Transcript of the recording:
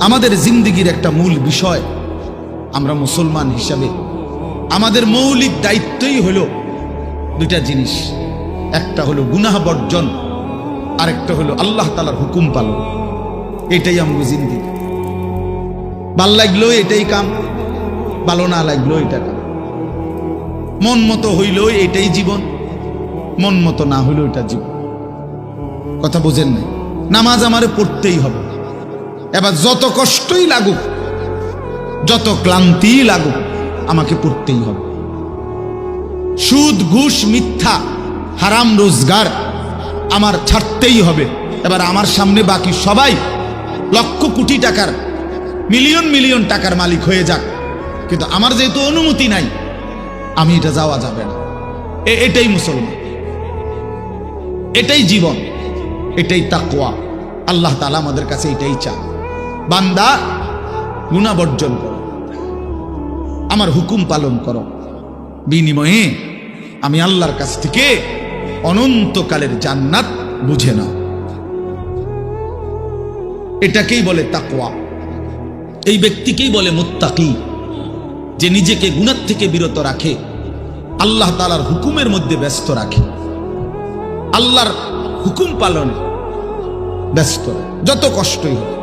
আমাদের জিন্দেগির একটা মূল বিষয়, আমরা মুসলমান হিসাবে আমাদের মৌলিক দায়িত্বই হলো দুইটা জিনিস। একটা হলো গুনাহ বর্জন, আরেকটা হলো আল্লাহ তাআলার হুকুম পালন। এটাই আমগো জিন্দেগি। ভাল লাগলো এটাই কাম, ভালো না লাগলো এটা কাম। মন মতো হইলো এটাই জীবন, মন মতো না হইলো এটা জীবন। কথা বুঝেন নাই? নামাজ আমারে পড়তেই হবে। এবার যত কষ্টই লাগুক, যত ক্লান্তি লাগুক, আমাকে পড়তেই হবে। সুদ ঘুষ মিথ্যা হারাম রোজগার আমার ছাড়তেই হবে। এবার আমার সামনে বাকি সবাই লক্ষ কোটি টাকার, মিলিয়ন মিলিয়ন টাকার মালিক হয়ে যাক, কিন্তু আমার যেহেতু অনুমতি নাই, আমি এটা যাওয়া যাবে না। এটাই মুসলমান, এটাই জীবন, এটাই তাকওয়া। আল্লাহ তাআলা আমাদের কাছে এটাই চান, বান্দা গুনাহ বর্জন করো, আমার হুকুম পালন করো, বিনিময়ে আমি আল্লাহর কাছ থেকে অনন্তকালের জান্নাত বুঝে নাও। এটাকেই বলে তাকওয়া। এই ব্যক্তিকেই বলে মুত্তাকি, যে নিজেকে গুনাহ থেকে বিরত রাখে, আল্লাহ তাআলার হুকুমের মধ্যে ব্যস্ত রাখে, আল্লাহর হুকুম পালনে ব্যস্ত, যত কষ্টই হোক।